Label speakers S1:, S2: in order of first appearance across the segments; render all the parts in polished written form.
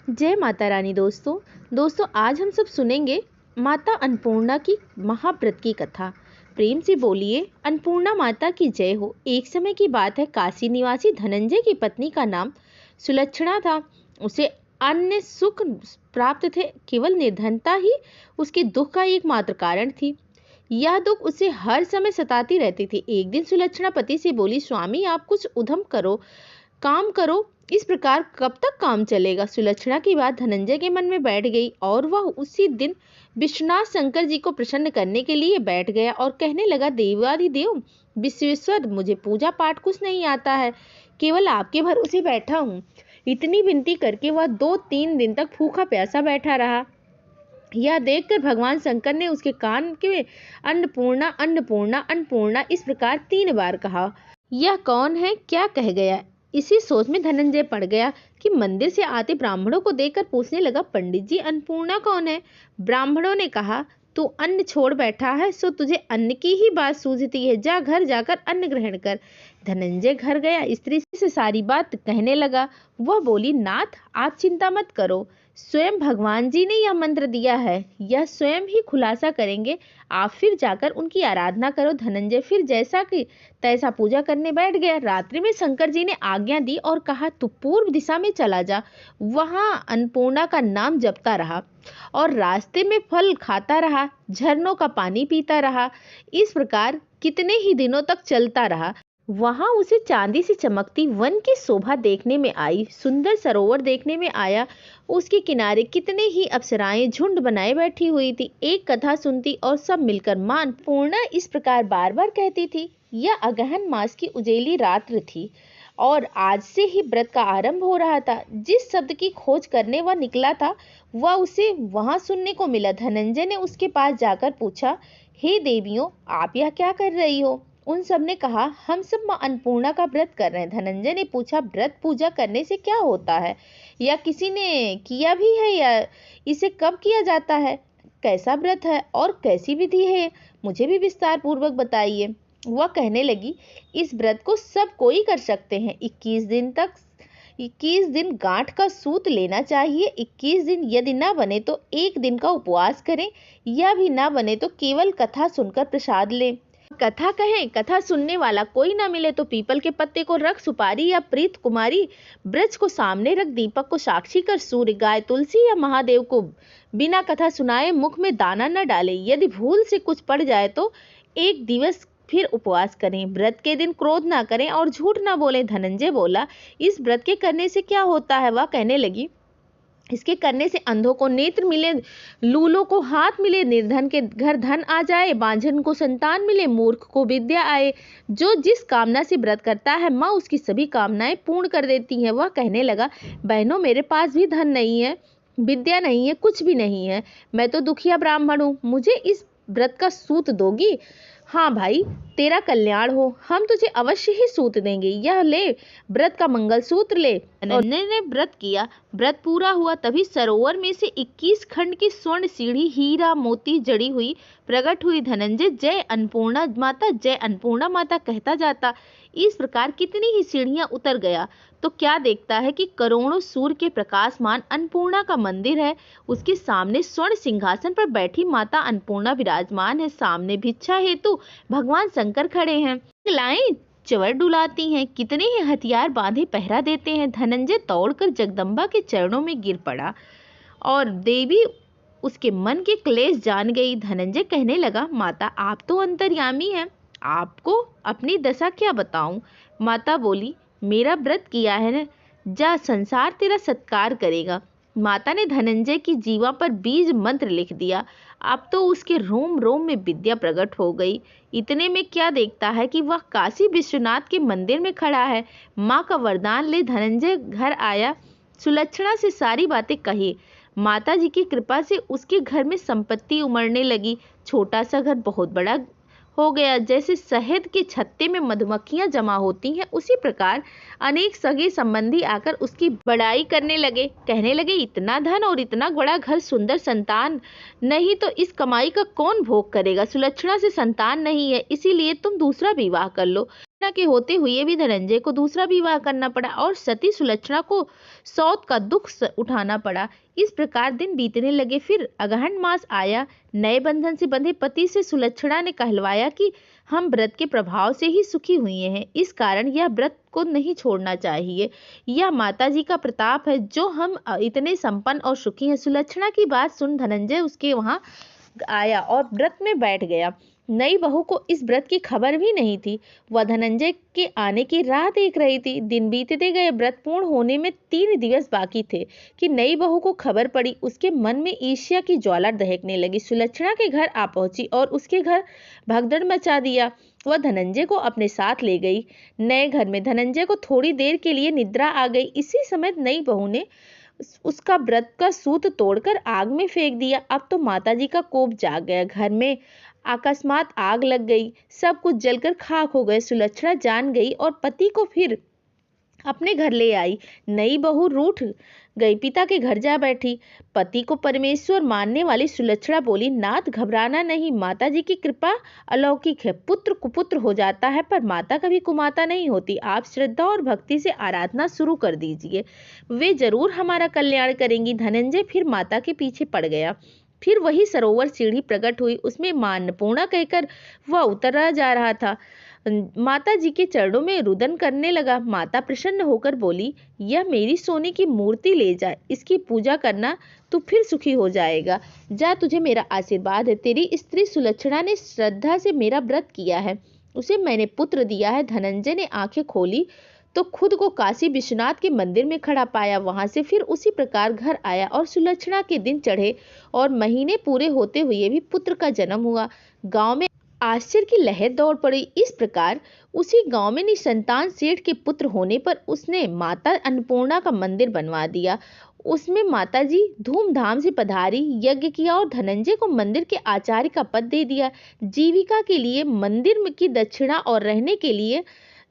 S1: जय माता रानी। दोस्तों आज हम सब सुनेंगे माता अन्नपूर्णा की महाव्रत की कथा। प्रेम से बोलिए अन्नपूर्णा माता की जय हो। एक समय की बात है, काशी निवासी धनंजय की पत्नी का नाम सुलक्षणा था। उसे अन्य सुख प्राप्त थे, केवल निर्धनता ही उसके दुख का एकमात्र कारण थी। यह दुख उसे हर समय सताती रहती थी। एक दिन सुलक्षणा पति से बोली, स्वामी आप कुछ उद्यम करो, काम करो, इस प्रकार कब तक काम चलेगा। सुलक्षणा की बात धनंजय के मन में बैठ गई और वह उसी दिन विश्वनाथ शंकर जी को प्रसन्न करने के लिए बैठ गया और कहने लगा, देवाधिदेव विश्वेश्वर, मुझे पूजा पाठ कुछ नहीं आता है, केवल आपके भरोसे बैठा हूँ। इतनी विनती करके वह 2-3 दिन तक भूखा प्यासा बैठा रहा। यह देखकर भगवान शंकर ने उसके कान के अन्नपूर्णा अन्नपूर्णा अन्नपूर्णा इस प्रकार 3 बार कहा। यह कौन है, क्या कह गया। इसी सोच में धनंजय पड़ गया कि मंदिर से आते ब्राह्मणों को देखकर पूछने लगा, पंडित जी अन्नपूर्णा कौन है। ब्राह्मणों ने कहा, तू अन्न छोड़ बैठा है सो तुझे अन्न की ही बात सूझती है, जा घर जाकर अन्न ग्रहण कर। धनंजय घर गया, स्त्री से सारी बात कहने लगा। वह बोली, नाथ आप चिंता मत करो, स्वयं भगवान जी ने यह मंत्र दिया है, यह स्वयं ही खुलासा करेंगे, आप फिर जाकर उनकी आराधना करो। धनंजय फिर जैसा कि तैसा पूजा करने बैठ गया। रात्रि में शंकर जी ने आज्ञा दी और कहा, तू पूर्व दिशा में चला जा, वहां अन्नपूर्णा का नाम जपता रहा और रास्ते में फल खाता रहा, झरनों का पानी पीता रहा। इस प्रकार कितने ही दिनों तक चलता रहा। वहां उसे चांदी सी चमकती वन की शोभा देखने में आई, सुंदर सरोवर देखने में आया। उसके किनारे कितने ही अप्सराएं झुंड बनाए बैठी हुई थी, एक कथा सुनती और सब मिलकर मां अन्नपूर्णा इस प्रकार बार बार कहती थी। यह अगहन मास की उजेली रात्रि थी और आज से ही व्रत का आरंभ हो रहा था। जिस शब्द की खोज करने वह निकला था वह उसे वहां सुनने को मिला। धनंजय ने उसके पास जाकर पूछा, हे देवियों, आप यह क्या कर रही हो। उन सब ने कहा, हम सब मां अन्नपूर्णा का व्रत कर रहे हैं। धनंजय ने पूछा, व्रत पूजा करने से क्या होता है, या किसी ने किया भी है, या इसे कब किया जाता है, कैसा व्रत है और कैसी विधि है, मुझे भी विस्तार पूर्वक बताइए। वह कहने लगी, इस व्रत को सब कोई कर सकते हैं। 21 दिन गांठ का सूत लेना चाहिए। 21 दिन यदि ना बने तो 1 दिन का उपवास करें, या भी ना बने तो केवल कथा सुनकर प्रसाद लें। कथा कहें, कथा सुनने वाला कोई ना मिले तो पीपल के पत्ते को रख, सुपारी या प्रीत कुमारी ब्रज को सामने रख, दीपक को साक्षी कर, सूर्य, गाय, तुलसी या महादेव को बिना कथा सुनाए मुख में दाना न डाले। यदि भूल से कुछ पड़ जाए तो 1 दिवस फिर उपवास करें। व्रत के दिन क्रोध ना करें और झूठ ना बोलें। धनंजय बोला, इस व्रत के करने से क्या होता है। वह कहने लगी, इसके करने से अंधों को नेत्र मिले, लूलों को हाथ मिले, निर्धन के घर धन आ जाए, बांझन को संतान मिले, मूर्ख को विद्या आए। जो जिस कामना से व्रत करता है माँ उसकी सभी कामनाएं पूर्ण कर देती हैं। वह कहने लगा, बहनों मेरे पास भी धन नहीं है, विद्या नहीं है, कुछ भी नहीं है, मैं तो दुखिया ब्राह्मण हूँ, मुझे इस व्रत का सूत दोगी। हाँ भाई, तेरा कल्याण हो, हम तुझे अवश्य ही सूत देंगे। यह ले, व्रत का मंगलसूत्र ले। धनंजय ने व्रत किया। व्रत पूरा हुआ तभी सरोवर में से 21 खंड की स्वर्ण सीढ़ी हीरा मोती जड़ी हुई प्रकट हुई। धनंजय जय अन्नपूर्णा माता, जय अन्नपूर्णा माता कहता जाता। इस प्रकार कितनी ही सीढ़ियां उतर गया तो क्या देखता है कि करोड़ों सूर्य के प्रकाशमान अन्नपूर्णा का मंदिर है। उसके सामने स्वर्ण सिंहासन पर बैठी माता अन्नपूर्णा विराजमान है। सामने भिक्षा हेतु भगवान शंकर खड़े हैं, लाएं चवर डुलाती हैं, कितने ही हथियार बांधे पहरा देते हैं। धनंजय दौड़कर जगदम्बा के चरणों में गिर पड़ा और देवी उसके मन के क्लेश जान गई। धनंजय कहने लगा, माता आप तो अंतर्यामी हैं, आपको अपनी दशा क्या बताऊं। माता बोली, मेरा व्रत किया है न, जा संसार तेरा सत्कार करेगा। माता ने धनंजय की जीवा पर बीज मंत्र लिख दिया। अब तो उसके रोम रोम में विद्या प्रकट हो गई। इतने में क्या देखता है कि वह काशी विश्वनाथ के मंदिर में खड़ा है। माँ का वरदान ले धनंजय घर आया, सुलक्षणा से सारी बातें कही। माता जी की कृपा से उसके घर में संपत्ति उमड़ने लगी। छोटा सा घर बहुत बड़ा हो गया। जैसे शहद के छत्ते में मधुमक्खियां जमा होती हैं, उसी प्रकार अनेक सगे संबंधी आकर उसकी बड़ाई करने लगे। कहने लगे, इतना धन और इतना बड़ा घर, सुंदर संतान नहीं तो इस कमाई का कौन भोग करेगा। सुलक्षणा से संतान नहीं है, इसीलिए तुम दूसरा विवाह कर लो। के होते हुए भी धनंजय को दूसरा विवाह करना पड़ा और सती सुलक्षणा को सौत का दुख उठाना पड़ा। इस प्रकार दिन बीतने लगे। फिर अगहन मास आया। नए बंधन से बंधे पति से सुलक्षणा ने कहलवाया कि हम व्रत के प्रभाव से ही सुखी हुई हैं, इस कारण यह व्रत को नहीं छोड़ना चाहिए। यह माता जी का प्रताप है जो हम इतने संपन्न और सुखी हैं। सुलक्षणा की बात सुन धनंजय उसके वहां आया और व्रत में बैठ गया। नई बहू को इस व्रत की खबर भी नहीं थी। वह धनंजय के आने की राह देख रही थी। दिन बीतते गए। व्रत पूर्ण होने में 3 दिवस बाकी थे कि नई बहू को खबर पड़ी। उसके मन में ईर्ष्या की ज्वाला दहकने लगी। सुलक्षणा के घर आ पहुंची और उसके घर भगदड़ मचा दिया। वह धनंजय को अपने साथ ले गई। नए घर में धनंजय को थोड़ी देर के लिए निद्रा आ गई। इसी समय नई बहू ने उसका व्रत का सूत तोड़कर आग में फेंक दिया। अब तो माताजी का कोप जाग गया। घर में अकस्मात आग लग गई। सब कुछ जलकर खाक हो गए। सुलक्षणा जान गई और पति को फिर अपने घर ले आई। नई बहू रूठ गई, पिता के घर जा बैठी। पति को परमेश्वर मानने वाली सुलक्षणा बोली, नाथ घबराना नहीं, माता जी की कृपा अलौकिक है। पुत्र कुपुत्र हो जाता है पर माता कभी कुमाता नहीं होती। आप श्रद्धा और भक्ति से आराधना शुरू कर दीजिए, वे जरूर हमारा कल्याण करेंगी। धनंजय फिर माता के पीछे पड़ गया। फिर वही सरोवर सीढ़ी प्रकट हुई। उसमें मां अन्नपूर्णा कहकर वह उतरा जा रहा था। माता जी के चरणों में रुदन करने लगा। माता प्रसन्न होकर बोली, यह मेरी सोने की मूर्ति ले जा, इसकी पूजा करना, तू फिर सुखी हो जाएगा। जा, तुझे मेरा आशीर्वाद है। तेरी स्त्री सुलक्षणा ने श्रद्धा से मेरा व्रत किया है, उसे मैंने पुत्र दिया है। धनंजय ने आंखें खोली तो खुद को काशी विश्वनाथ के मंदिर में खड़ा पाया। वहां से फिर उसी प्रकार घर आया और सुलक्षणा के दिन चढ़े और महीने पूरे होते हुए भी पुत्र का जन्म हुआ। गांव में आश्चर्य की लहर दौड़ पड़ी। इस प्रकार उसी गांव में निसंतान सेठ के पुत्र होने पर उसने माता अन्नपूर्णा का मंदिर बनवा दिया। उसमें माताजी धूमधाम से पधारी, यज्ञ किया और धनंजय को मंदिर के आचार्य का पद दे दिया। जीविका के लिए मंदिर की दक्षिणा और रहने के लिए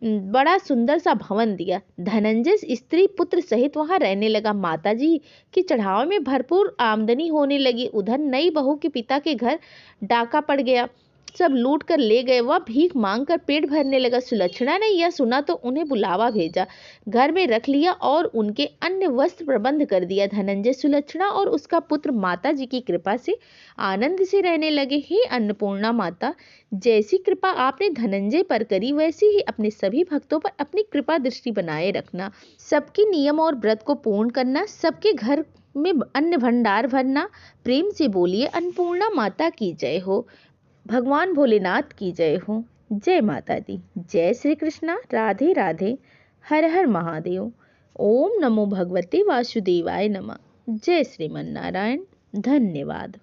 S1: बड़ा सुंदर सा भवन दिया। धनंजय स्त्री पुत्र सहित वहां रहने लगा। माताजी के चढ़ावे में भरपूर आमदनी होने लगी। उधर नई बहू के पिता के घर डाका पड़ गया, सब लूट कर ले गए। वह भीख मांग कर पेट भरने लगा। सुलक्षणा ने यह सुना तो उन्हें बुलावा भेजा, घर में रख लिया और उनके अन्य वस्त्र प्रबंध कर दिया। धनंजय, सुलक्षणा और उसका पुत्र माता जी की कृपा से आनंद से रहने लगे। हे अन्नपूर्णा माता, जैसी कृपा आपने धनंजय पर करी वैसी ही अपने सभी भक्तों पर अपनी कृपा दृष्टि बनाए रखना। सबके नियम और व्रत को पूर्ण करना, सबके घर में अन्न भंडार भरना। प्रेम से बोलिए, अन्नपूर्णा माता की जय हो, भगवान भोलेनाथ की जय हो। जय माता दी। जय श्री कृष्णा। राधे राधे। हर हर महादेव। ओम नमो भगवते वासुदेवाय नमः। जय श्रीमन नारायण। धन्यवाद।